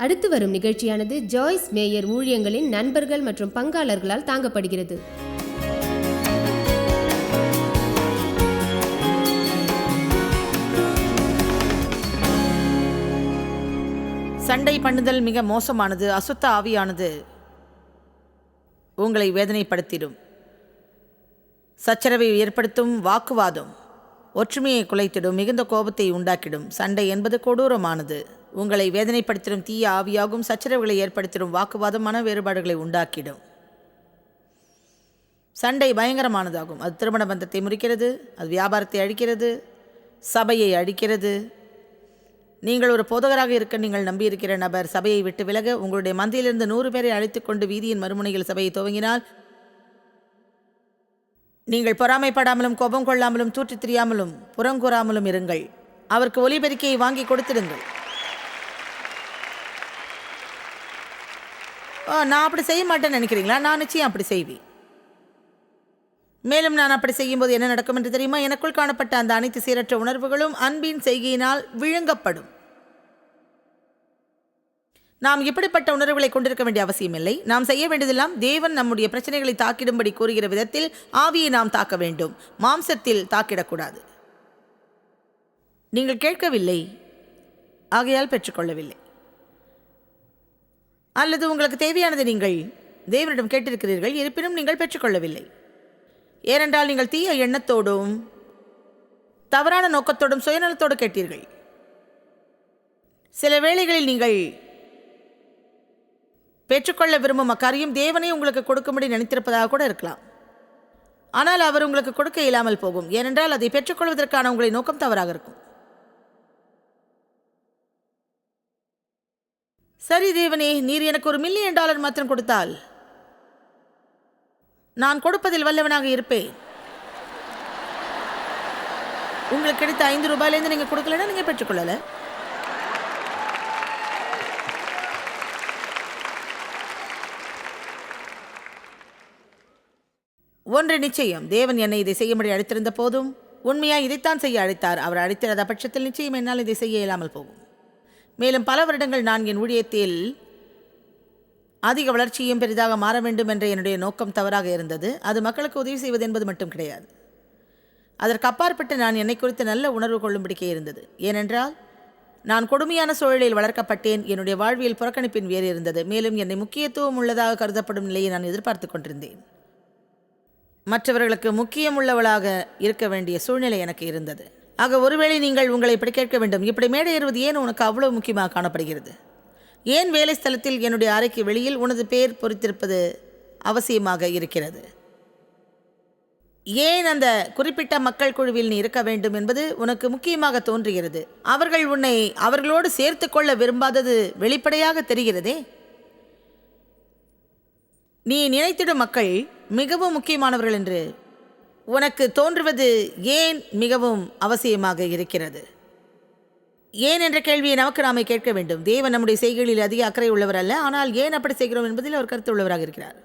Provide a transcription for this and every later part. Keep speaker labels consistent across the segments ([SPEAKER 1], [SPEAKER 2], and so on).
[SPEAKER 1] அடுத்து வரும் நிகழ்ச்சியானது ஜாய்ஸ் மேயர் ஊழியங்களின் நண்பர்கள் மற்றும் பங்காளர்களால் தாங்கப்படுகிறது.
[SPEAKER 2] சண்டை பண்ணுதல் மிக மோசமானது. அசுத்த ஆவியானது உங்களை வேதனைப்படுத்திடும். சச்சரவை ஏற்படுத்தும். வாக்குவாதம் ஒற்றுமையை குலைத்திடும். மிகுந்த கோபத்தை உண்டாக்கிடும். சண்டை என்பது கொடூரமானது. உங்களை வேதனைப்படுத்திடும் தீய ஆவியாகும். சச்சரவுகளை ஏற்படுத்திடும். வாக்குவாதம் மன வேறுபாடுகளை உண்டாக்கிடும். சண்டை பயங்கரமானதாகும். அது திருமண பந்தத்தை முறிக்கிறது. அது வியாபாரத்தை அழிக்கிறது. சபையை அழிக்கிறது. நீங்கள் ஒரு போதகராக இருக்க நீங்கள் நம்பியிருக்கிற நபர் சபையை விட்டு விலக உங்களுடைய மந்தியிலிருந்து 100 பேரை அழைத்து கொண்டு வீதியின் மறுமுனையில் சபையை துவங்கினால் நீங்கள் பொறாமைப்படாமலும் கோபம் கொள்ளாமலும் தூற்றித் திரியாமலும் புறங்கூறாமலும் இருங்கள். அவருக்கு ஒலிபெருக்கியை வாங்கி கொடுத்திடுங்கள். நான் அப்படி செய்ய மாட்டேன்னு நினைக்கிறீங்களா? நான் நிச்சயம் அப்படி செய்வேன். மேலும் நான் அப்படி செய்யும்போது என்ன நடக்கும் என்று தெரியுமா? எனக்குள் காணப்பட்ட அந்த அனைத்து சீரற்ற உணர்வுகளும் அன்பின் செய்கையினால் விழுங்கப்படும். நாம் இப்படிப்பட்ட உணர்வுகளை கொண்டிருக்க வேண்டிய அவசியமில்லை. நாம் செய்ய வேண்டியதெல்லாம் தேவன் நம்முடைய பிரச்சனைகளை தாக்கிடும்படி கூறுகிற விதத்தில் ஆவியை நாம் தாக்க வேண்டும். மாம்சத்தில் தாக்கிடக்கூடாது. நீங்கள் கேட்கவில்லை, ஆகையால் பெற்றுக்கொள்ளவில்லை. அல்லது உங்களுக்கு தேவையானது நீங்கள் தேவனிடம் கேட்டிருக்கிறீர்கள், இருப்பினும் நீங்கள் பெற்றுக்கொள்ளவில்லை. ஏனென்றால் நீங்கள் தீய எண்ணத்தோடும் தவறான நோக்கத்தோடும் சுயநலத்தோடு கேட்டீர்கள். சில வேளைகளில் நீங்கள் பெற்றுக்கொள்ள விரும்பும் அக்காரியம் தேவனை உங்களுக்கு கொடுக்கும்படி நினைத்திருப்பதாக கூட இருக்கலாம். ஆனால் அவர் உங்களுக்கு கொடுக்க இயலாமல் போகும். ஏனென்றால் அதை பெற்றுக்கொள்வதற்கான உங்களை நோக்கம் தவறாக இருக்கும். சரி தேவனே, நீர் எனக்கு $1 மில்லியன் மாத்திரம் கொடுத்தால் நான் கொடுப்பதில் வல்லவனாக இருப்பேன். உங்களுக்கு கிடைத்த $5 நீங்கள் கொடுக்கலன்னா நீங்கள் பெற்றுக்கொள்ளல. ஒன்று நிச்சயம், தேவன் என்னை இதை செய்யும்படி அழைத்திருந்த போதும் உண்மையாக இதைத்தான் செய்ய அழைத்தார். அவர் அழைத்திருந்த பட்சத்தில் நிச்சயம் என்னால் இதை செய்ய இயலாமல் போகும். மேலும் பல வருடங்கள் நான் என் ஊழியத்தில் அதிக வளர்ச்சியும் பெரிதாக மாற வேண்டும் என்ற என்னுடைய நோக்கம் தவறாக இருந்தது. அது மக்களுக்கு உதவி செய்வது என்பது மட்டும் கிடையாது. அதற்கு அப்பாற்பட்டு நான் என்னை குறித்து நல்ல உணர்வு கொள்ளும்படிக்கே இருந்தது. ஏனென்றால் நான் கொடுமையான சூழலில் வளர்க்கப்பட்டேன். என்னுடைய வாழ்வியல் புறக்கணிப்பின் வேறு இருந்தது. மேலும் என்னை முக்கியத்துவம் உள்ளதாக கருதப்படும் நிலையை நான் எதிர்பார்த்து கொண்டிருந்தேன். மற்றவர்களுக்கு முக்கியம் உள்ளவளாக இருக்க வேண்டிய சூழ்நிலை எனக்கு இருந்தது. ஆக ஒருவேளை நீங்கள் உங்களை இப்படி கேட்க வேண்டும், இப்படி மேடை ஏறுவது ஏன் உனக்கு அவ்வளவு முக்கியமாக காணப்படுகிறது? ஏன் வேலை ஸ்தலத்தில் என்னுடைய அறைக்கு வெளியில் உனது பெயர் பொறித்திருப்பது அவசியமாக இருக்கிறது? ஏன் அந்த குறிப்பிட்ட மக்கள் குழுவில் நீ இருக்க வேண்டும் என்பது உனக்கு முக்கியமாக தோன்றுகிறது? அவர்கள் உன்னை அவர்களோடு சேர்த்து கொள்ள விரும்பாதது வெளிப்படையாக தெரிகிறதே. நீ நினைத்திடும் மக்கள் மிகவும் முக்கியமானவர்கள் என்று உனக்கு தோன்றுவது ஏன் மிகவும் அவசியமாக இருக்கிறது? ஏன் என்ற கேள்வியை நமக்கு நாமே கேட்க வேண்டும். தேவன் நம்முடைய செய்கைகளில் அதிக அக்கறை உள்ளவர் அல்ல, ஆனால் ஏன் அப்படி செய்கிறோம் என்பதில் அவர் கருத்து உள்ளவராக இருக்கிறார்.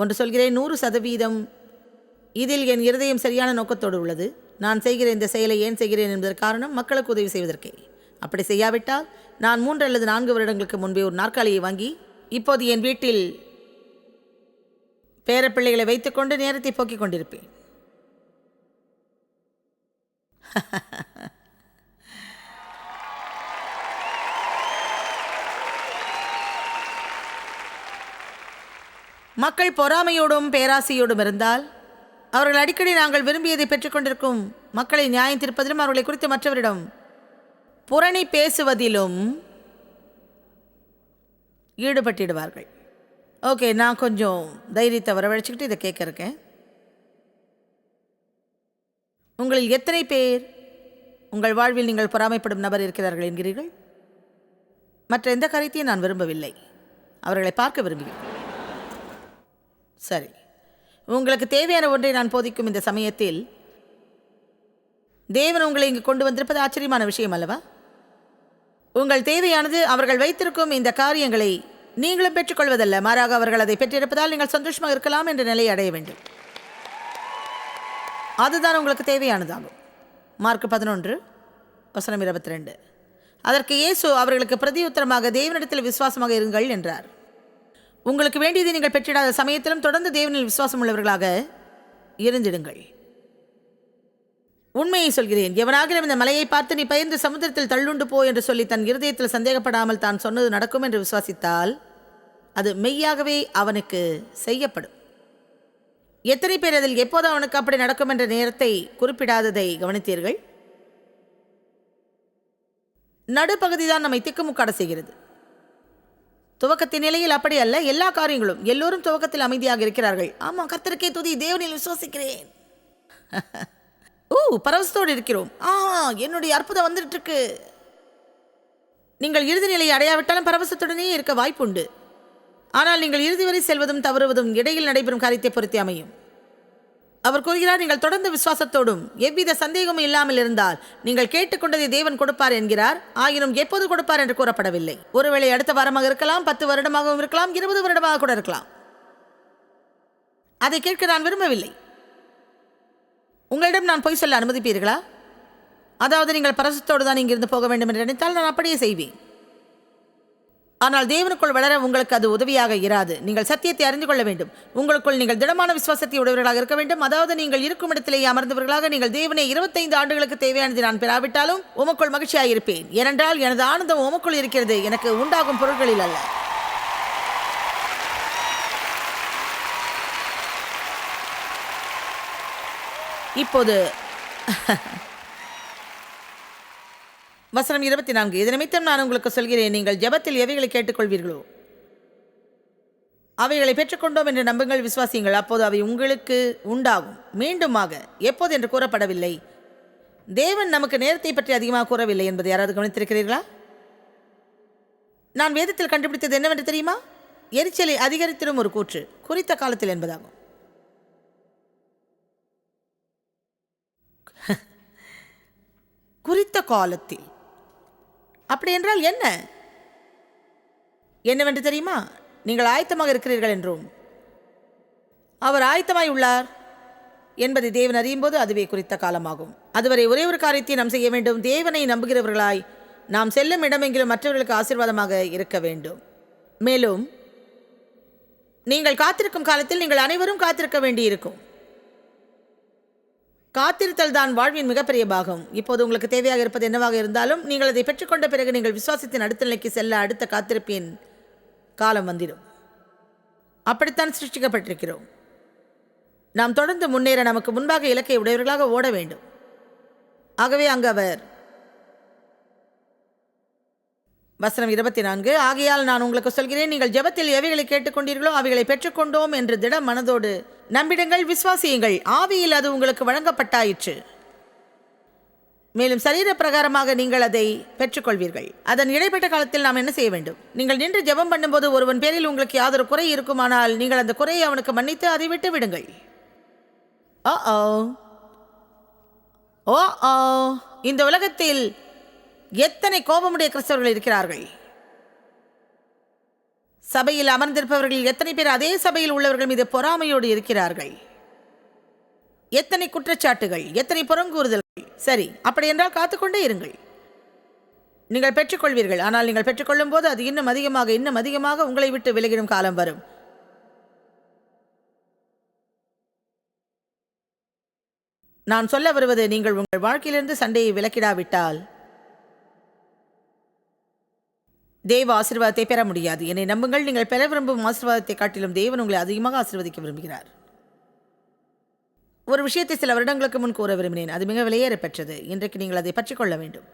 [SPEAKER 2] ஒன்று சொல்கிறேன், 100% இதில் என் இருதயம் சரியான நோக்கத்தோடு உள்ளது. நான் செய்கிற இந்த செயலை ஏன் செய்கிறேன் என்பதற்கு காரணம் மக்களுக்கு உதவி செய்வதற்கே. அப்படி செய்யாவிட்டால் நான் 3 அல்லது 4 வருடங்களுக்கு முன்பே ஒரு நாற்காலியை வாங்கி இப்போது என் வீட்டில் பேரப்பிள்ளைகளை வைத்துக்கொண்டு நேரத்தை போக்கிக் கொண்டிருப்பேன். மக்கள் பொறாமையோடும் பேராசையோடும் இருந்தால் அவர்கள் அடிக்கடி நாங்கள் விரும்பியதை பெற்றுக்கொண்டிருக்கும் மக்களை நியாயம் தீர்ப்பதிலும் அவர்களை குறித்து மற்றவரிடம் புரணி பேசுவதிலும் ஈடுபட்டிடுவார்கள். ஓகே, நான் கொஞ்சம் தைரியத்தை வரவழைச்சிக்கிட்டு இதை கேட்க இருக்கேன். உங்களில் எத்தனை பேர் உங்கள் வாழ்வில் நீங்கள் பொறாமைப்படும் நபர் இருக்கிறார்கள் என்கிறீர்கள்? மற்ற எந்த காரியத்தையும் நான் விரும்பவில்லை, அவர்களை பார்க்க விரும்புகிறேன். சரி, உங்களுக்கு தேவையான ஒன்றை நான் போதிக்கும் இந்த சமயத்தில் தேவன் உங்களை இங்கு கொண்டு வந்திருப்பது ஆச்சரியமான விஷயம் அல்லவா? உங்கள் தேவையானது அவர்கள் வைத்திருக்கும் இந்த காரியங்களை நீங்களும் பெற்றுக்கொள்வதல்ல, மாறாக அவர்கள் அதை பெற்றிருப்பதால் நீங்கள் சந்தோஷமாக இருக்கலாம் என்ற நிலையை அடைய வேண்டும். அதுதான் உங்களுக்கு தேவையானதாகும். மார்க் 11:22. அதற்கு இயேசு அவர்களுக்கு பிரதியுத்தரமாக, தேவனிடத்தில் விசுவாசமாக இருங்கள் என்றார். உங்களுக்கு வேண்டியதை நீங்கள் பெற்றிடாத சமயத்திலும் தொடர்ந்து தேவனில் விசுவாசம் உள்ளவர்களாக இருந்திடுங்கள். உண்மையை சொல்கிறேன், எவனாகிலும் இந்த மலையை பார்த்து, நீ பெயர்ந்து சமுத்திரத்தில் தள்ளுண்டு போ என்று சொல்லி தன் இருதயத்தில் சந்தேகப்படாமல் தான் சொன்னது நடக்கும் என்று விசுவாசித்தால் அது மெய்யாகவே அவனுக்கு செய்யப்படும். எத்தனை பேர் அதில் எப்போது அவனுக்கு அப்படி நடக்கும் என்ற நேரத்தை குறிப்பிடாததை கவனித்தீர்கள்? நடுப்பகுதிதான் நம்மை திக்குமுக்காட செய்கிறது. துவக்கத்தின் நிலையில் அப்படி அல்ல. எல்லா காரியங்களும், எல்லோரும் துவக்கத்தில் அமைதியாக இருக்கிறார்கள். ஆமாம், கர்த்தருக்கே துதி, தேவனில் விசுவாசிக்கிறேன், பரவசத்தோடு இருக்கிறோம், என்னுடைய அற்புதம் வந்துட்டு இருக்கு. நீங்கள் இறுதி நிலையை அடையாவிட்டாலும் பரவசத்துடனே இருக்க வாய்ப்புண்டு. ஆனால் நீங்கள் இறுதி வரை செல்வதும் தவறுவதும் இடையில் நடைபெறும் காரியத்தை பொறுத்து அமையும். அவர் கூறுகிறார், நீங்கள் தொடர்ந்து விசுவாசத்தோடும் எவ்வித சந்தேகமும் இல்லாமல் இருந்தால் நீங்கள் கேட்டுக்கொண்டதை தேவன் கொடுப்பார் என்கிறார். ஆயினும் எப்போது கொடுப்பார் என்று கூறப்படவில்லை. ஒருவேளை அடுத்த வாரமாக இருக்கலாம், 10 வருடமாகவும் இருக்கலாம், 20 வருடமாக கூட இருக்கலாம். அதை கேட்க நான் விரும்பவில்லை. உங்களிடம் நான் பொய் சொல்ல அனுமதிப்பீர்களா? அதாவது நீங்கள் பரவசத்தோடு தான் இங்கிருந்து போக வேண்டும் என்று நினைத்தால் நான் அப்படியே செய்வேன். ஆனால் தேவனுக்குள் வளர உங்களுக்கு அது உதவியாக இராது. நீங்கள் சத்தியத்தை அறிந்து கொள்ள வேண்டும். உங்களுக்குள் நீங்கள் திடமான விசுவாசத்தை உடையவர்களாக இருக்க வேண்டும். அதாவது நீங்கள் இருக்கும் இடத்திலேயே அமர்ந்தவர்களாக, நீங்கள் தேவனை 25 ஆண்டுகளுக்கு தேவையானதை நான் பெறாவிட்டாலும் உமக்குள் மகிழ்ச்சியாக இருப்பேன். ஏனென்றால் எனது ஆனந்தம் உமக்குள் இருக்கிறது, எனக்கு உண்டாகும் பொருட்களில் அல்ல. இப்போது வசனம் 24, இது நிமித்தம் நான் உங்களுக்கு சொல்கிறேன், நீங்கள் ஜெபத்தில் எவைகளை கேட்டுக்கொள்வீர்களோ அவைகளை பெற்றுக்கொண்டோம் என்று நம்புங்கள், விசுவாசியுங்கள், அப்போது அவை உங்களுக்கு உண்டாகும். மீண்டுமாக எப்போது என்று கூறப்படவில்லை. தேவன் நமக்கு நேரத்தை பற்றி அதிகமாக கூறவில்லை என்பதை யாராவது கவனித்திருக்கிறீர்களா? நான் வேதத்தில் கண்டுபிடித்தது என்னவென்று தெரியுமா? எரிச்சலை அதிகரித்திடும் ஒரு கூற்று குறித்த காலத்தில் என்பதாகும். குறித்த காலத்தில் அப்படி என்றால் என்ன? என்னவென்று தெரியுமா? நீங்கள் ஆயத்தமாக இருக்கிறீர்கள் என்றும் அவர் ஆயத்தமாய் உள்ளார் என்பதை தேவன் அறியும் போது அதுவே குறித்த காலமாகும். அதுவரை ஒரே ஒரு காரியத்தை நாம் செய்ய வேண்டும். தேவனை நம்புகிறவர்களாய் நாம் செல்லும் இடமெங்கிலும் மற்றவர்களுக்கு ஆசீர்வாதமாக இருக்க வேண்டும். மேலும் நீங்கள் காத்திருக்கும் காலத்தில் நீங்கள் அனைவரும் காத்திருக்க வேண்டியிருக்கும். காத்திருத்தல் தான் வாழ்வின் மிகப்பெரிய பாகம். இப்போது உங்களுக்கு தேவையாக இருப்பது என்னவாக இருந்தாலும் நீங்கள் அதை பெற்றுக்கொண்ட பிறகு நீங்கள் விசுவாசத்தின் அடுத்த நிலைக்கு செல்ல அடுத்த காத்திருப்பின் காலம் வந்துடும். அப்படித்தான் சிருஷ்டிக்கப்பட்டிருக்கிறோம். நாம் தொடர்ந்து முன்னேற நமக்கு முன்பாக இலக்கை உடையவர்களாக ஓட வேண்டும். ஆகவே அங்கு அவர் வசனம் 24, ஆகையால் நான் உங்களுக்கு சொல்கிறேன், நீங்கள் ஜெபத்தில் எவைகளை கேட்டுக்கொண்டீர்களோ அவைகளை பெற்றுக்கொண்டோம் என்று திட மனதோடு நம்பிடுங்கள், விசுவாசியுங்கள், ஆவியில் அது உங்களுக்கு வழங்கப்பட்டாயிற்று. மேலும் சரீர பிரகாரமாக நீங்கள் அதை பெற்றுக்கொள்வீர்கள். அதன் இடைப்பட்ட காலத்தில் நாம் என்ன செய்ய வேண்டும்? நீங்கள் நின்று ஜெபம் பண்ணும்போது ஒருவன் பேரில் உங்களுக்கு யாதொரு குறை இருக்குமானால் நீங்கள் அந்த குறையை அவனுக்கு மன்னித்து அதை விட்டு விடுங்கள். இந்த உலகத்தில் எத்தனை கோபமுடைய கிறிஸ்தவர்கள் இருக்கிறார்கள்! சபையில் அமர்ந்திருப்பவர்கள் எத்தனை பேர் அதே சபையில் உள்ளவர்கள் மீது பொறாமையோடு இருக்கிறார்கள்! எத்தனை குற்றச்சாட்டுகள், எத்தனை புறங்கூறுதல்கள்! சரி, அப்படி என்றால் காத்துக்கொண்டே இருங்கள். நீங்கள் பெற்றுக்கொள்வீர்கள். ஆனால் நீங்கள் பெற்றுக்கொள்ளும் போது அது இன்னும் அதிகமாக உங்களை விட்டு விலகிடும் காலம் வரும். நான் சொல்ல வருவது, நீங்கள் உங்கள் வாழ்க்கையிலிருந்து சண்டையை விலக்கிடாவிட்டால் தேவ ஆசீர்வாதத்தை பெற முடியாது. என்னை நம்புங்கள், நீங்கள் பெற விரும்பும் ஆசீர்வாதத்தை காட்டிலும் தேவன் உங்களை அதிகமாக ஆசீர்வதிக்க விரும்புகிறார். ஒரு விஷயத்தை சில வருடங்களுக்கு முன் கூற விரும்பினேன். அது மிக விலையேற பெற்றது. இன்றைக்கு நீங்கள் அதை பற்றிக்கொள்ள வேண்டும்.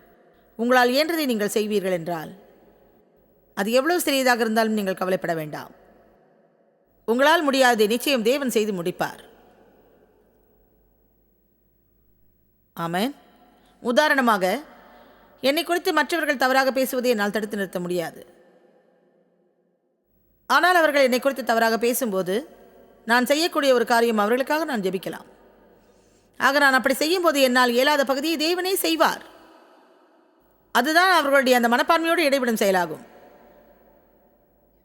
[SPEAKER 2] உங்களால் இயன்றதை நீங்கள் செய்வீர்கள் என்றால் அது எவ்வளவு சிறியதாக இருந்தாலும் நீங்கள் கவலைப்பட வேண்டாம். உங்களால் முடியாததை நிச்சயம் தேவன் செய்து முடிப்பார். ஆமென். உதாரணமாக, என்னை குறித்து மற்றவர்கள் தவறாக பேசுவதை என்னால் தடுத்து நிறுத்த முடியாது. ஆனால் அவர்கள் என்னை குறித்து தவறாக பேசும்போது நான் செய்யக்கூடிய ஒரு காரியம், அவர்களுக்காக நான் ஜெபிக்கலாம். ஆக நான் அப்படி செய்யும் போது என்னால் இயலாத பகுதியை தேவனே செய்வார். அதுதான் அவர்களுடைய அந்த மனப்பான்மையோடு இடைவிடும் செயலாகும்.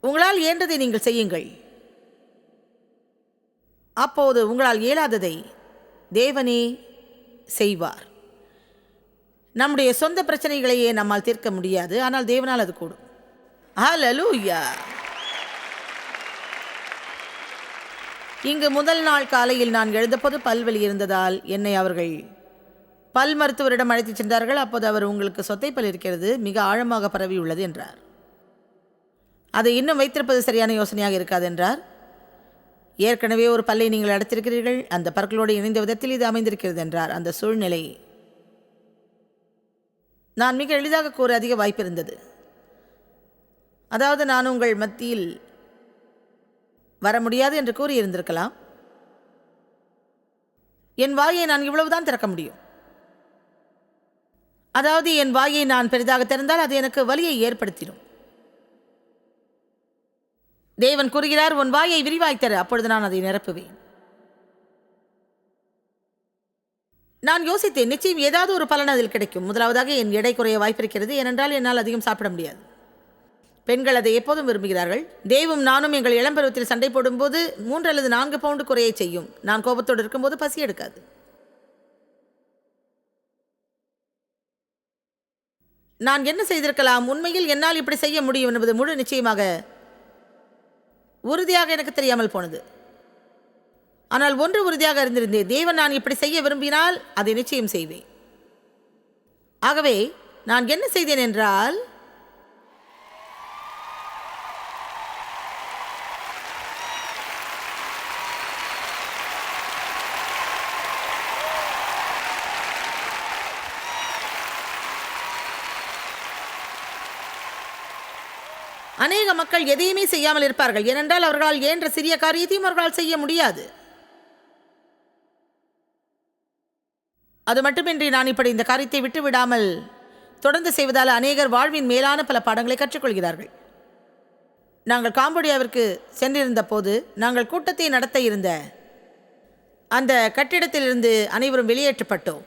[SPEAKER 2] உங்களால் இயன்றதை நீங்கள் செய்யுங்கள். அப்போது உங்களால் இயலாததை தேவனே செய்வார். நம்முடைய சொந்த பிரச்சனைகளையே நம்மால் தீர்க்க முடியாது, ஆனால் தேவனால் அது கூடும். ஹல்லேலூயா. இங்கு முதல் நாள் காலையில் நான் எழுந்தபோது பல்வலி இருந்ததால் என்னை அவர்கள் பல் மருத்துவரிடம் அழைத்துச் சென்றார்கள். அப்போது அவர், உங்களுக்கு சொத்தைப்பல் இருக்கிறது, மிக ஆழமாக பரவி உள்ளது என்றார். அதை இன்னும் வைத்திருப்பது சரியான யோசனையாக இருக்காது என்றார். ஏற்கனவே ஒரு பல்லை நீங்கள் அடைத்திருக்கிறீர்கள், அந்த பற்களோடு இணைந்த விதத்தில் இது அமைந்திருக்கிறது என்றார். அந்த சூழ்நிலை நான் மிக எளிதாக கூற அதிக வாய்ப்பு இருந்தது. அதாவது, நான் உங்கள் மத்தியில் வர முடியாது என்று கூறியிருந்திருக்கலாம். என் வாயை நான் இவ்வளவுதான் திறக்க முடியும். அதாவது, என் வாயை நான் பெரிதாக திறந்தால் அது எனக்கு வலியை ஏற்படுத்திடும். தேவன் கூறுகிறார், உன் வாயை விரிவாய் தர, அப்பொழுது நான் அதை நிரப்புவேன். நான் யோசித்தேன், நிச்சயம் ஏதாவது ஒரு பலன் அதில் கிடைக்கும். முதலாவதாக, என் எடை குறைய வாய்ப்பிருக்கிறது, ஏனென்றால் என்னால் அதிகம் சாப்பிட முடியாது. பெண்கள் அதை எப்போதும் விரும்புகிறார்கள். தேவும் நானும் எங்கள் இளம்பருவத்தில் சண்டை போடும்போது 3 அல்லது 4 பவுண்டு குறையை செய்யும். நான் கோபத்தோடு இருக்கும்போது பசி எடுக்காது. நான் என்ன செய்திருக்கலாம்? உண்மையில் என்னால் இப்படி செய்ய முடியும் என்பது முழு நிச்சயமாக உறுதியாக எனக்கு தெரியாமல் போனது. ஆனால் ஒன்று உறுதியாக இருந்திருந்தேன், தேவன் நான் இப்படி செய்ய விரும்பினால் அதை நிச்சயம் செய்வேன். ஆகவே நான் என்ன செய்தேன் என்றால், அநேக மக்கள் எதையுமே செய்யாமல் இருப்பார்கள், ஏனென்றால் அவர்களால் இயன்ற சிறிய காரியத்தையும் அவர்களால் செய்ய முடியாது. அது மட்டுமின்றி நான் இப்படி இந்த காரியத்தை விட்டு விடாமல் தொடர்ந்து செய்வதால் அநேகர் வாழ்வின் மேலான பல பாடங்களை கற்றுக்கொள்கிறார்கள். நாங்கள் காம்போடியாவிற்கு சென்றிருந்த போது நாங்கள் கூட்டத்தை நடத்த இருந்த அந்த கட்டிடத்திலிருந்து அனைவரும் வெளியேற்றப்பட்டோம்.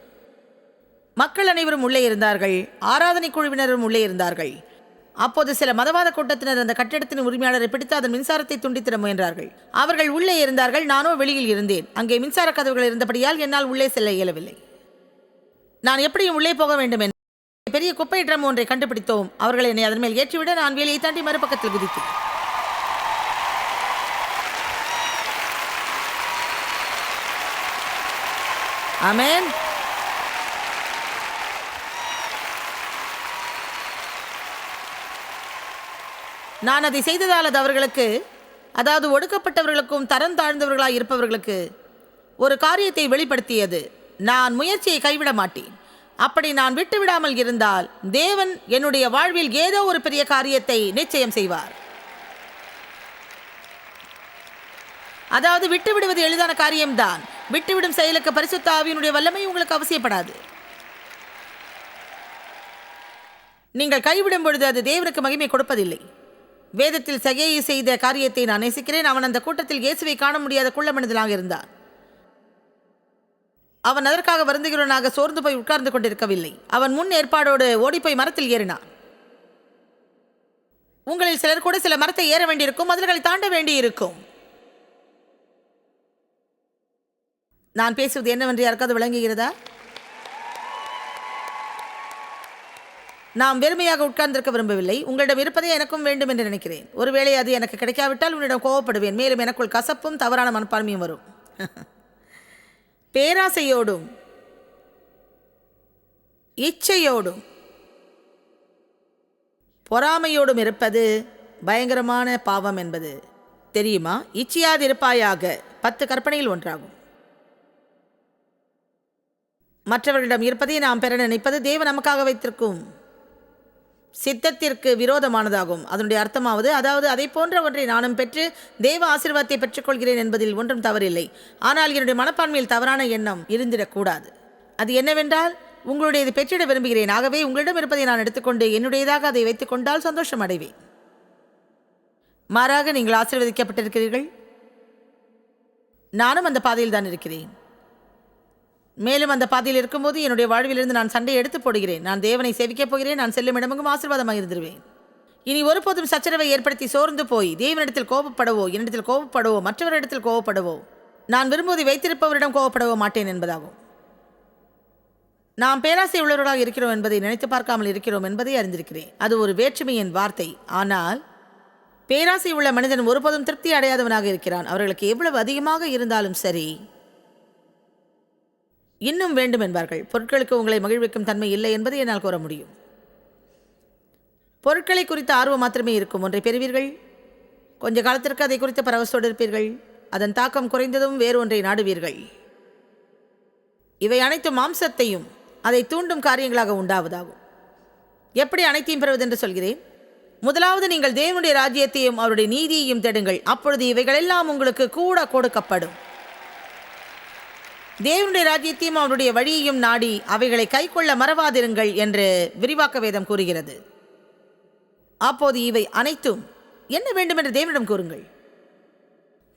[SPEAKER 2] மக்கள் அனைவரும் உள்ளே இருந்தார்கள், ஆராதனை குழுவினரும் உள்ளே இருந்தார்கள். அப்போது சில மதவாத கூட்டத்தினர் அந்த கட்டிடத்தின் உரிமையாளரை பிடித்து அதன் மின்சாரத்தை துண்டித்திட முயன்றார்கள். அவர்கள் உள்ளே இருந்தார்கள், நானோ வெளியில் இருந்தேன். அங்கே மின்சார கதவுகள் இருந்தபடியால் என்னால் உள்ளே செல்ல இயலவில்லை. நான் எப்படியும் உள்ளே போக வேண்டும் என்று பெரிய குப்பை ட்ரம் ஒன்றை கண்டுபிடித்தோம். அவர்கள் என்னை அதன் மேல் ஏற்றிவிட நான் வேலையை தாண்டி மறுபக்கத்தில் குதித்தேன். ஆமென். நான் அதை செய்ததால் அது அவர்களுக்கு, அதாவது ஒடுக்கப்பட்டவர்களுக்கும் தரம் தாழ்ந்தவர்களாய் இருப்பவர்களுக்கு ஒரு காரியத்தை வெளிப்படுத்தியது. நான் முயற்சியை கைவிட மாட்டேன். அப்படி நான் விட்டுவிடாமல் இருந்தால் தேவன் என்னுடைய வாழ்வில் ஏதோ ஒரு பெரிய காரியத்தை நிச்சயம் செய்வார். அதாவது, விட்டுவிடுவது எளிதான காரியம்தான். விட்டுவிடும் செயலுக்கு பரிசுத்த ஆவியினுடைய வல்லமை உங்களுக்கு அவசியப்படாது. நீங்கள் கைவிடும் பொழுது அது தேவனுக்கு மகிமை கொடுப்பதில்லை. வேதத்தில் சகேயு செய்த காரியத்தை நான் நேசிக்கிறேன். அவன் அந்த கூட்டத்தில் இயேசுவை காண முடியாத குள்ள மனிதனாக இருந்தான். அவன் அதற்காக வருந்துகிறவனாக சோர்ந்து போய் உட்கார்ந்து கொண்டிருக்கவில்லை. அவன் முன் ஏற்பாடோடு ஓடிப்போய் மரத்தில் ஏறினான். உங்களில் சிலர் கூட சில மரத்தை ஏற வேண்டியிருக்கும், மதில்களை தாண்ட வேண்டியிருக்கும். நான் பேசுவது என்னவென்று யாருக்காவது விளங்குகிறதா? நாம் வெறுமையாக உட்கார்ந்திருக்க விரும்பவில்லை. உங்களிடம் இருப்பதே எனக்கும் வேண்டும் என்று நினைக்கிறேன். ஒருவேளை அது எனக்கு கிடைக்காவிட்டால் உன்னிடம் கோவப்படுவேன். மேலும் எனக்குள் கசப்பும் தவறான மனப்பான்மையும் வரும். பேராசையோடும் இச்சையோடும் பொறாமையோடும் இருப்பது பயங்கரமான பாவம் என்பது தெரியுமா? இச்சையாதிருப்பாயாக 10 கற்பனையில் ஒன்றாகும். மற்றவர்களிடம் இருப்பதை நாம் பெற நினைப்பது தேவன் நமக்காக வைத்திருக்கும் சித்தத்திற்கு விரோதமானதாகும். அதனுடைய அர்த்தமாவது, அதாவது அதை போன்ற ஒன்றை நானும் பெற்று தேவ ஆசீர்வாதத்தை பெற்றுக்கொள்கிறேன் என்பதில் ஒன்றும் தவறில்லை. ஆனால் என்னுடைய மனப்பான்மையில் தவறான எண்ணம் இருந்திடக்கூடாது. அது என்னவென்றால், உங்களுடையது பெற்றிட விரும்புகிறேன், ஆகவே உங்களிடம் இருப்பதை நான் எடுத்துக்கொண்டு என்னுடையதாக அதை வைத்துக் கொண்டால் சந்தோஷம் அடைவேன். மாறாக நீங்கள் ஆசீர்வதிக்கப்பட்டிருக்கிறீர்கள். நானும் அந்த பாதையில் தான் இருக்கிறேன். மேலும் அந்த பாதையில் இருக்கும்போது என்னுடைய வாழ்விலிருந்து நான் சண்டையை எடுத்து போடுகிறேன். நான் தேவனை சேவிக்கப் போகிறேன். நான் செல்லும் இடமெங்கும் ஆசீர்வாதமாக இருந்துருவேன். இனி ஒருபோதும் சச்சரவை ஏற்படுத்தி சோர்ந்து போய் தேவனிடத்தில் கோபப்படவோ, என்னிடத்தில் கோபப்படவோ, மற்றவரிடத்தில் கோபப்படவோ, நான் விரும்புவதை வைத்திருப்பவரிடம் கோபப்படவோ மாட்டேன் என்பதாகும். நாம் பேராசை உள்ளவர்களாக இருக்கிறோம் என்பதை நினைத்து பார்க்காமல் இருக்கிறோம் என்பதை அறிந்திருக்கிறேன். அது ஒரு வேற்றுமையின் வார்த்தை. ஆனால் பேராசை உள்ள மனிதன் ஒருபோதும் திருப்தி அடையாதவனாக இருக்கிறான். அவர்களுக்கு எவ்வளவு அதிகமாக இருந்தாலும் சரி, இன்னும் வேண்டும் என்பார்கள். பொருட்களுக்கு உங்களை மகிழ்விக்கும் தன்மை இல்லை என்பதை என்னால் கூற முடியும். பொருட்களை குறித்த ஆர்வம் மாத்திரமே இருக்கும். ஒன்றை பெறுவீர்கள், கொஞ்ச காலத்திற்கு அதை குறித்த பரவசத்தோடு இருப்பீர்கள். அதன் தாக்கம் குறைந்ததும் வேறு ஒன்றை நாடுவீர்கள். இவை அனைத்தும் மாம்சத்தையும் அதை தூண்டும் காரியங்களாக உண்டாவதாகும். எப்படி அனைத்தையும் பெறுவதென்று சொல்கிறேன். முதலாவது நீங்கள் தேவனுடைய ராஜ்யத்தையும் அவருடைய நீதியையும் தேடுங்கள். அப்பொழுது இவைகளெல்லாம் உங்களுக்கு கூட கொடுக்கப்படும். தேவனுடைய ராஜ்யத்தையும் அவருடைய வழியையும் நாடி அவைகளை கைக்கொள்ள மறவாதிருங்கள் என்று விரிவாக்க வேதம் கூறுகிறது. அப்போது இவை அனைத்தும் என்ன வேண்டும் என்று தேவனிடம் கூறுங்கள்.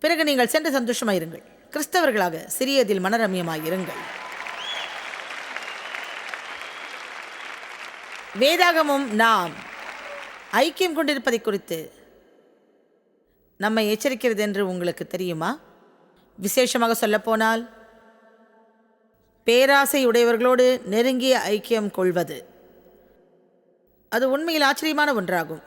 [SPEAKER 2] பிறகு நீங்கள் சென்று சந்தோஷமாயிருங்கள். கிறிஸ்தவர்களாக சிறியதில் மனரம்யமாயிருங்கள். வேதாகமும் நாம் ஐக்கியம் கொண்டிருப்பதை குறித்து நம்மை எச்சரிக்கிறது என்று உங்களுக்கு தெரியுமா? விசேஷமாக சொல்லப்போனால் பேராசை உடையவர்களோடு நெருங்கிய ஐக்கியம் கொள்வது அது உண்மையில் ஆச்சரியமான ஒன்றாகும்.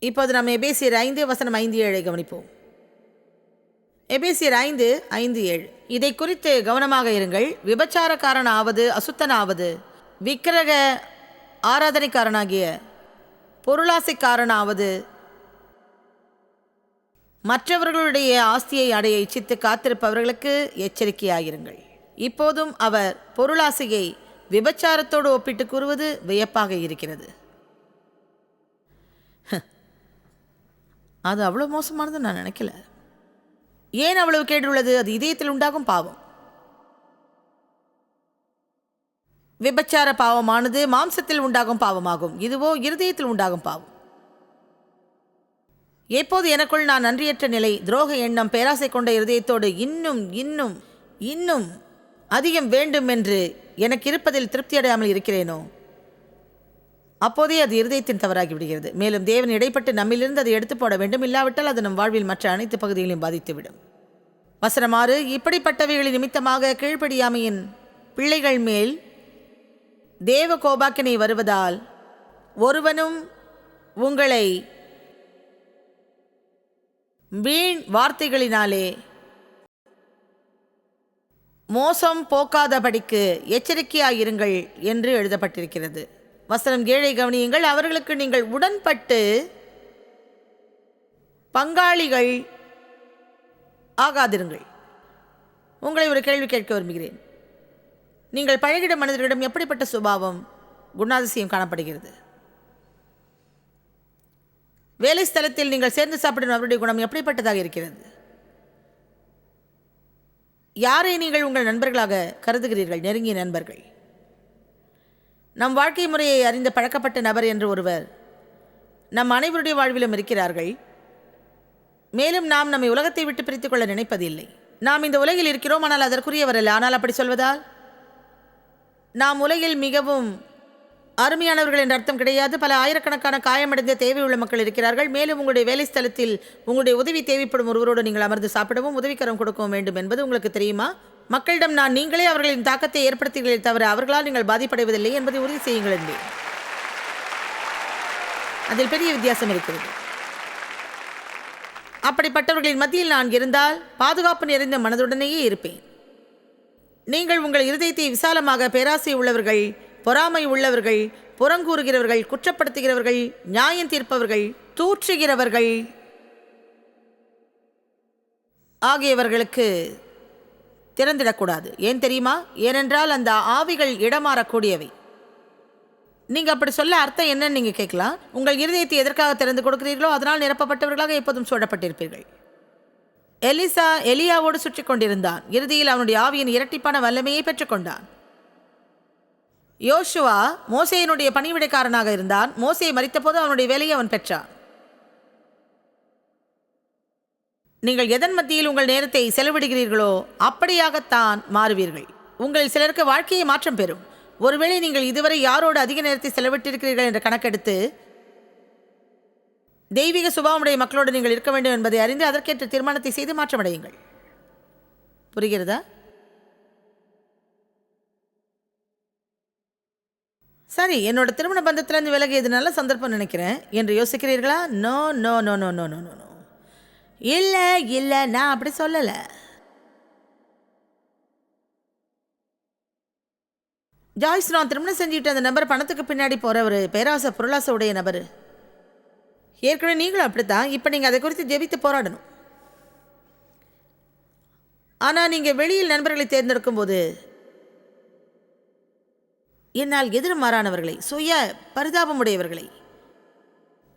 [SPEAKER 2] இப்போது நாம் எபேசியர் 5:5-7 கவனிப்போம். எபேசியர் 5:5-7. இதை குறித்து கவனமாக இருங்கள். விபச்சாரக்காரன் ஆவது, அசுத்தனாவது, விக்கிரக ஆராதனைக்காரனாகிய பொருளாசைக்காரனாவது, மற்றவர்களுடைய ஆஸ்தியை அடைய இச்சித்து காத்திருப்பவர்களுக்கு எச்சரிக்கையாயிருங்கள். இப்போதும் அவர் பொருளாசையை விபச்சாரத்தோடு ஒப்பிட்டு கூறுவது வியப்பாக இருக்கிறது. அது அவ்வளோ மோசமானது நான் நினைக்கல. ஏன் அவ்வளவு கேட்டுள்ளது? அது இதயத்தில் உண்டாகும் பாவம். விபச்சார பாவமானது மாம்சத்தில் உண்டாகும் பாவமாகும். இதுவோ இருதயத்தில் உண்டாகும் பாவம். எப்போது எனக்குள் நான் நன்றியற்ற நிலை, துரோக எண்ணம், பேராசை கொண்ட இருதயத்தோடு இன்னும் இன்னும் இன்னும் அதிகம் வேண்டும் என்று எனக்கு இருப்பதில் திருப்தி அடையாமல் இருக்கிறேனோ, அப்போதே அது இருதயத்தின் தவறாகி விடுகிறது. மேலும் தேவன் இடைப்பட்டு நம்மிலிருந்து அதை எடுத்து போட வேண்டும். இல்லாவிட்டால் அது நம் வாழ்வில் மற்ற அனைத்து பகுதிகளையும் பாதித்துவிடும். வசனம் 6. இப்படிப்பட்டவைகளின் நிமித்தமாக கீழ்ப்படியாமையின் பிள்ளைகள் மேல் தேவ கோபாக்கினை வருவதால் ஒருவனும் உங்களை வீண் வார்த்தைகளினாலே மோசம் போக்காதபடிக்கு எச்சரிக்கையாயிருங்கள் என்று எழுதப்பட்டிருக்கிறது. வசனம் 7 கவனியுங்கள். அவர்களுக்கு நீங்கள் உடன்பட்டு பங்காளிகள் ஆகாதிருங்கள். உங்களை ஒரு கேள்வி கேட்க விரும்புகிறேன். நீங்கள் பழகிட மனிதர்களிடம் எப்படிப்பட்ட சுபாவம், குணாதிசயம் காணப்படுகிறது? வேலை ஸ்தலத்தில் நீங்கள் சேர்ந்து சாப்பிடும் அவருடைய குணம் எப்படிப்பட்டதாக இருக்கிறது? யாரை நீங்கள் உங்கள் நண்பர்களாக கருதுகிறீர்கள்? நெருங்கிய நண்பர்கள். நம் வாழ்க்கை முறையை அறிந்த பழக்கப்பட்ட நபர் என்று ஒருவர் நம் அனைவருடைய வாழ்விலும் இருக்கிறார்கள். மேலும் நாம் நம்மை உலகத்தை விட்டு பிரித்துக் கொள்ள நினைப்பதில்லை. நாம் இந்த உலகில் இருக்கிறோம், ஆனால் அதற்குரியவரல்ல. ஆனால் அப்படி சொல்வதால் நாம் உலகில் மிகவும் அருமையானவர்கள் என்ற அர்த்தம் கிடையாது. பல ஆயிரக்கணக்கான காயமடைந்த தேவையுள்ள மக்கள் இருக்கிறார்கள். மேலும் உங்களுடைய வேலை ஸ்தலத்தில் உங்களுடைய உதவி தேவைப்படும் ஒருவரோடு நீங்கள் அமர்ந்து சாப்பிடவும் உதவிக்கரம் கொடுக்கவும் வேண்டும் என்பது உங்களுக்கு தெரியுமா? மக்களிடம் நான் நீங்களே அவர்களின் தாக்கத்தை ஏற்படுத்துகிறீர்களே தவிர அவர்களால் நீங்கள் பாதிப்படைவதில்லை என்பதை உறுதி செய்யுங்கள் என்பேன். அதில் பெரிய வித்தியாசம் இருக்கிறது. அப்படிப்பட்டவர்களின் மத்தியில் நான் இருந்தால் பாதுகாப்பு நிறைந்த மனதுடனேயே இருப்பேன். நீங்கள் உங்கள் இருதயத்தை விசாலமாக பேராசை உள்ளவர்கள், பொறாமை உள்ளவர்கள், புறங்கூறுகிறவர்கள், குற்றப்படுத்துகிறவர்கள், நியாயம் தீர்ப்பவர்கள், தூற்றுகிறவர்கள் ஆகியவர்களுக்கு திறந்திடக்கூடாது. ஏன் தெரியுமா? ஏனென்றால் அந்த ஆவிகள் இடமாறக்கூடியவை. நீங்கள் அப்படி சொல்ல அர்த்தம் என்னன்னு நீங்கள் கேட்கலாம். உங்கள் இருதயத்தை எதற்காக திறந்து கொடுக்கிறீர்களோ அதனால் நிரப்பப்பட்டவர்களாக எப்போதும் சூழப்பட்டிருப்பீர்கள். எலியாவோடு சுற்றி கொண்டிருந்தான். இறுதியில் அவனுடைய ஆவியின் இரட்டிப்பான வல்லமையை பெற்றுக்கொண்டான். யோசுவா மோசேயினுடைய பணிவிடைக்காரனாக இருந்தான். மோசே மரித்தபோது அவனுடைய வேலையை அவன் பெற்றான். நீங்கள் எதன் மத்தியில் உங்கள் நேரத்தை செலவிடுகிறீர்களோ அப்படியாகத்தான் மாறுவீர்கள். உங்களில் சிலருக்கு வாழ்க்கையை மாற்றம் பெறும். ஒருவேளை நீங்கள் இதுவரை யாரோடு அதிக நேரத்தை செலவிட்டிருக்கிறீர்கள் என்ற கணக்கெடுத்து தெய்வீக சுபாவமுடைய மக்களோடு நீங்கள் இருக்க வேண்டும் என்பதை அறிந்து அதற்கேற்ற தீர்மானத்தை செய்து மாற்றமடையுங்கள். புரிகிறதா? சரி, என்னோட திருமண பந்தத்திலேருந்து விலகியது நல்ல சந்தர்ப்பம் நினைக்கிறேன் என்று யோசிக்கிறீர்களா? No no no no no no no no இல்லை இல்லை, நான் அப்படி சொல்லலை. ஜாய்ஸ், நான் திருமணம் செஞ்சுட்டு அந்த நபர் பணத்துக்கு பின்னாடி போகிறவர், பேராசை பொருளாசை உடைய நபர். ஏற்கனவே நீங்களும் அப்படித்தான். இப்போ நீங்கள் அதை குறித்து ஜெபித்து போராடணும். ஆனால் நீங்கள் வெளியில் நண்பர்களை தேர்ந்தெடுக்கும் போது என்னால் எதிர்மாறானவர்களை, சுய பரிதாபமுடையவர்களை,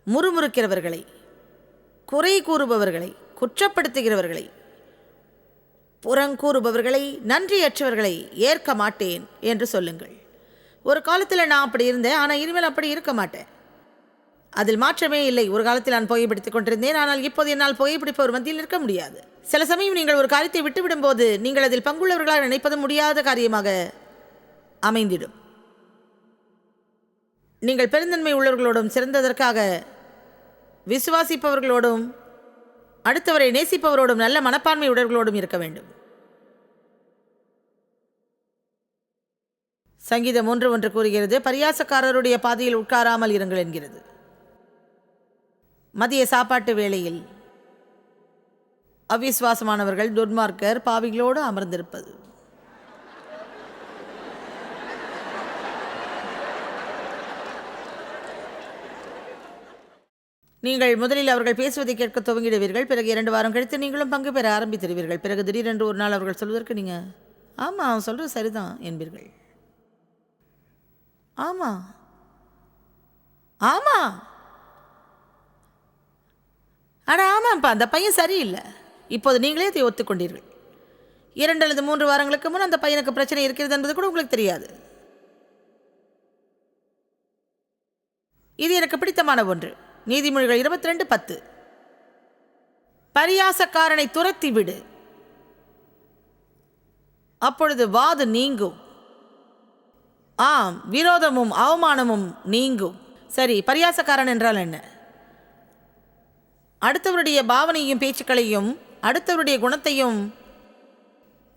[SPEAKER 2] முறுமுறுக்கிறவர்களை, குறை கூறுபவர்களை, குற்றப்படுத்துகிறவர்களை, புறங்கூறுபவர்களை, நன்றியற்றவர்களை ஏற்க மாட்டேன் என்று சொல்லுங்கள். ஒரு காலத்தில் நான் அப்படி இருந்தேன், ஆனால் இனிமேல் அப்படி இருக்க மாட்டேன். அதில் மாற்றமே இல்லை. ஒரு காலத்தில் நான் புகைப்பிடித்துக் கொண்டிருந்தேன், ஆனால் இப்போது என்னால் புகைப்பிடிப்பவர் மத்தியில் இருக்க முடியாது. சில சமயம் நீங்கள் ஒரு காரியத்தை விட்டுவிடும்போது நீங்கள் அதில் பங்குள்ளவர்களாக நினைப்பது முடியாத காரியமாக அமைந்திடும். நீங்கள் பெருந்தன்மை உள்ளவர்களோடும், சிறந்ததற்காக விசுவாசிப்பவர்களோடும், அடுத்தவரை நேசிப்பவரோடும், நல்ல மனப்பான்மை உடையவர்களோடும் இருக்க வேண்டும். சங்கீதம் 1:1 கூறுகிறது, பரியாசக்காரருடைய பாதையில் உட்காராமல் இருங்கள் என்கிறது. மதிய சாப்பாட்டு வேளையில் அவிசுவாசமானவர்கள், துன்மார்க்கர், பாவிகளோடு அமர்ந்திருப்பது. நீங்கள் முதலில் அவர்கள் பேசுவதை கேட்க துவங்கிடுவீர்கள். பிறகு 2 வாரம் கழித்து நீங்களும் பங்கு பெற ஆரம்பித்திருவீர்கள். பிறகு திடீரென்று ஒரு நாள் அவர்கள் சொல்வதற்கு நீங்கள் ஆமாம், அவன் சொல்கிறது சரிதான் என்பீர்கள். ஆமாம் ஆமாம் ஆனால் ஆமாம்ப்பா, அந்த பையன் சரியில்லை. இப்போது நீங்களே அதை ஒத்துக்கொண்டீர்கள். 2 அல்லது 3 வாரங்களுக்கு முன் அந்த பையனுக்கு பிரச்சனை இருக்கிறது என்பது கூட உங்களுக்கு தெரியாது. இது எனக்கு பிடித்தமான ஒன்று. நீதிமொழிகள் 22:10. பரியாசக்காரனை துரத்தி விடு, அப்பொழுது வாது நீங்கும். ஆம், விரோதமும் அவமானமும் நீங்கும். சரி, பரியாசக்காரன் என்றால் என்ன? அடுத்தவருடைய பாவனையும் பேச்சுக்களையும் அடுத்தவருடைய குணத்தையும்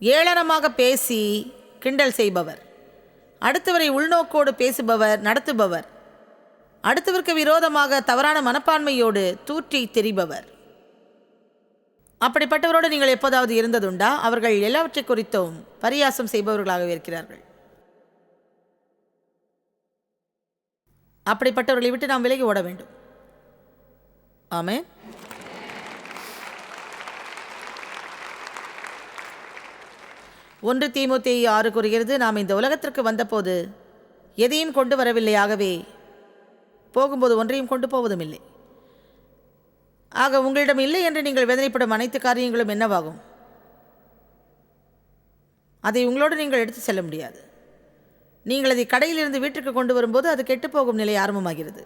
[SPEAKER 2] ஏளனமாக பேசி கிண்டல் செய்பவர், அடுத்தவரை உள்நோக்கோடு பேசுபவர், நடத்துபவர், அடுத்தவருக்கு விரோதமாக தவறான மனப்பான்மையோடு தூற்றி தெரிபவர். அப்படிப்பட்டவரோடு நீங்கள் எப்போதாவது இருந்ததுண்டா? அவர்கள் எல்லாவற்றை குறித்தும் பரியாசம் செய்பவர்களாகவே இருக்கிறார்கள். அப்படிப்பட்டவர்களை விட்டு நாம் விலகி ஓட வேண்டும். ஆமென். ஒன்று தீமோத்தேயு 6 கூறுகிறது, நாம் இந்த உலகத்திற்கு வந்தபோது எதையும் கொண்டு வரவில்லையாகவே போகும்போது ஒன்றையும் கொண்டு போவதும் இல்லை. ஆக உங்களிடம் இல்லை என்று நீங்கள் வேதனைப்படும் அனைத்து காரியங்களும் என்னவாகும்? அதை உங்களோடு நீங்கள் எடுத்து செல்ல முடியாது. நீங்கள் அதை கடையிலிருந்து வீட்டுக்கு கொண்டு வரும்போது அது கெட்டுப்போகும் நிலை ஆரம்பமாகிறது.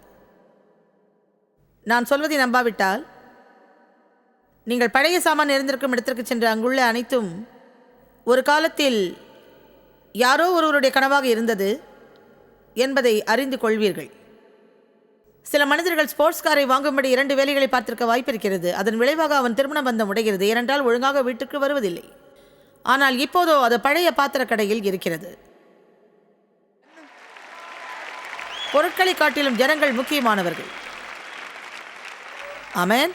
[SPEAKER 2] நான் சொல்வதை நம்பாவிட்டால் நீங்கள் பழைய சாமான் இருந்திருக்கும் இடத்திற்கு சென்று அங்குள்ள அனைத்தும் ஒரு காலத்தில் யாரோ ஒருவருடைய கனவாக இருந்தது என்பதை அறிந்து கொள்வீர்கள். சில மனிதர்கள் ஸ்போர்ட்ஸ் காரை வாங்கும்படி 2 வேலைகளை பார்த்திருக்க வாய்ப்பிருக்கிறது. அதன் விளைவாக அவன் திருமண பந்தம் உடைகிறது, ஏனென்றால் ஒழுங்காக வீட்டுக்கு வருவதில்லை. ஆனால் இப்போதோ அது பழைய பாத்திர கடையில் இருக்கிறது. பொருட்களை காட்டிலும் ஜனங்கள் முக்கியமானவர்கள். ஆமென்.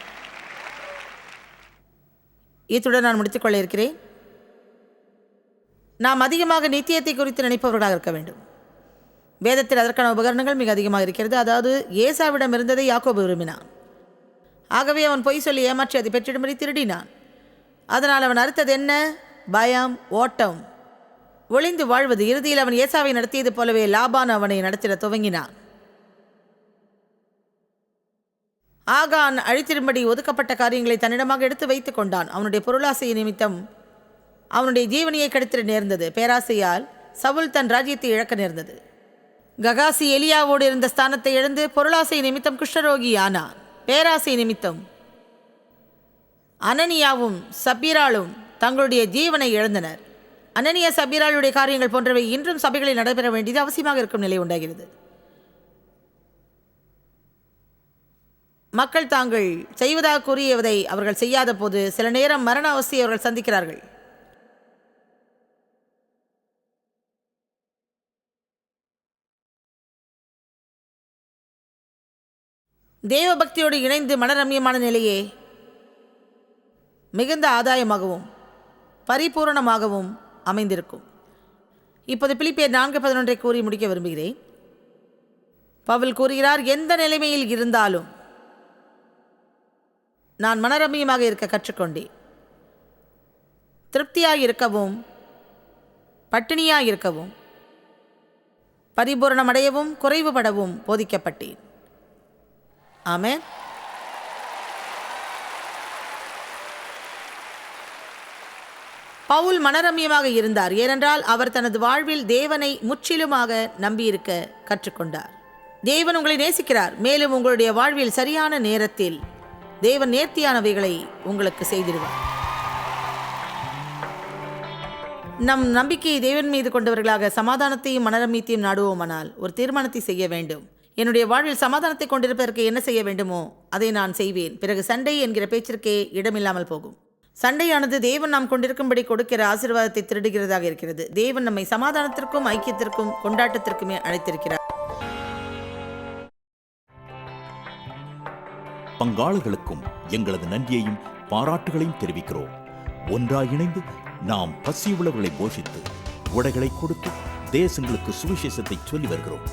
[SPEAKER 2] இத்துடன் நான் முடித்துக்கொள்ள இருக்கிறேன். நாம் அதிகமாக நித்தியத்தை குறித்து நினைப்பவர்களாக இருக்க வேண்டும். வேதத்தில் அதற்கான உபகரணங்கள் மிக அதிகமாக இருக்கிறது. அதாவது ஏசாவிடம் இருந்ததை யாக்கோபு விரும்பினான். ஆகவே அவன் பொய் சொல்லி ஏமாற்றி அதை பெற்றிடும்படி திருடினான். அதனால் அவன் அறுத்தது என்ன? பயம், ஓட்டம், ஒளிந்து வாழ்வது. இறுதியில் அவன் ஏசாவை நடத்தியது போலவே லாபான் அவனை நடத்திட துவங்கினான். ஆகான் அழித்திடும்படி ஒதுக்கப்பட்ட காரியங்களை தன்னிடமாக எடுத்து வைத்து கொண்டான். அவனுடைய பொருளாசையை நிமித்தம் அவனுடைய ஜீவனியை கெடுத்திட நேர்ந்தது. பேராசையால் சவுல் தன் ராஜ்யத்தை இழக்க நேர்ந்தது. ககாசி எலியாவோடு இருந்த ஸ்தானத்தை இழந்து பொருளாசை நிமித்தம் குஷ்டரோகி ஆனான். பேராசை நிமித்தம் அனனியாவும் சப்பீராளும் தங்களுடைய ஜீவனை இழந்தனர். அனனியா சப்பீராளுடைய காரியங்கள் போன்றவை இன்றும் சபைகளில் நடைபெற வேண்டியது அவசியமாக இருக்கும் நிலை உண்டாகிறது. மக்கள் தாங்கள் செய்வதாக கூறியவதை அவர்கள் செய்யாத போது சில நேரம் மரண அவஸ்தையை அவர்கள் சந்திக்கிறார்கள். தேவ பக்தியோடு இணைந்து மனரம்யமான நிலையே மிகுந்த ஆதாயமாகவும் பரிபூரணமாகவும் அமைந்திருக்கும். இப்போது பிலிப்பியர் 4:11 கூறி முடிக்க விரும்புகிறேன். பவுல் கூறுகிறார், எந்த நிலைமையில் இருந்தாலும் நான் மனரம்யமாக இருக்க கற்றுக்கொண்டேன். திருப்தியாக இருக்கவும், பட்டினியாக இருக்கவும், பரிபூரணமடையவும், குறைவுபடவும் போதிக்கப்பட்டேன். ஆமென். பவுல் மனரம்யமாக இருந்தார், ஏனென்றால் அவர் தனது வாழ்வில் தேவனை முற்றிலுமாக நம்பியிருக்க கற்றுக்கொண்டார். தேவன் உங்களை நேசிக்கிறார், மேலும் உங்களுடைய வாழ்வில் சரியான நேரத்தில் தேவன் நேர்த்தியானவைகளை உங்களுக்கு செய்திருவார். நம் நம்பிக்கையை தேவன் மீது கொண்டவர்களாக சமாதானத்தையும் மனரம்யத்தையும் நாடுவோமானால் ஒரு தீர்மானத்தை செய்ய வேண்டும். என்னுடைய வாழ்வில் சமாதானத்தை கொண்டிருப்பதற்கு என்ன செய்ய வேண்டுமோ அதை நான் செய்வேன். பிறகு சண்டை என்கிற பேச்சிற்கே இடமில்லாமல் போகும். சண்டையானது தேவன் நாம் கொண்டிருக்கும்படி கொடுக்கிற ஆசீர்வாதத்தை திருடுகிறதாக இருக்கிறது. தேவன் நம்மை சமாதானத்திற்கும் ஐக்கியத்திற்கும் கொண்டாட்டத்திற்குமே அழைத்திருக்கிறார்.
[SPEAKER 3] பங்காளர்களுக்கும் எங்களது நன்றியையும் பாராட்டுகளையும் தெரிவிக்கிறோம். ஒன்றாய் இணைந்து நாம் பசியுள்ளவர்களை போஷித்து உடைகளை கொடுத்து தேசங்களுக்கு சுவிசேஷத்தை சொல்லி வருகிறோம்.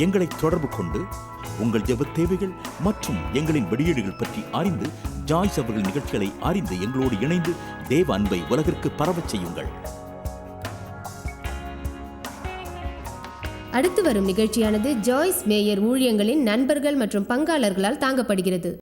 [SPEAKER 3] எங்களை தொடர்பு கொண்டு உங்கள் ஜெப தேவைகள் மற்றும் எங்களின் வெளியீடுகள் பற்றி அறிந்து ஜாய்ஸ் அவர்கள் நிகழ்ச்சிகளை அறிந்து எங்களோடு இணைந்து தேவ அன்பை உலகிற்கு பரவச் செய்யுங்கள்.
[SPEAKER 1] அடுத்து வரும் நிகழ்ச்சியானது ஜாய்ஸ் மேயர் ஊழியங்களின் நண்பர்கள் மற்றும் பங்காளர்களால் தாங்கப்படுகிறது.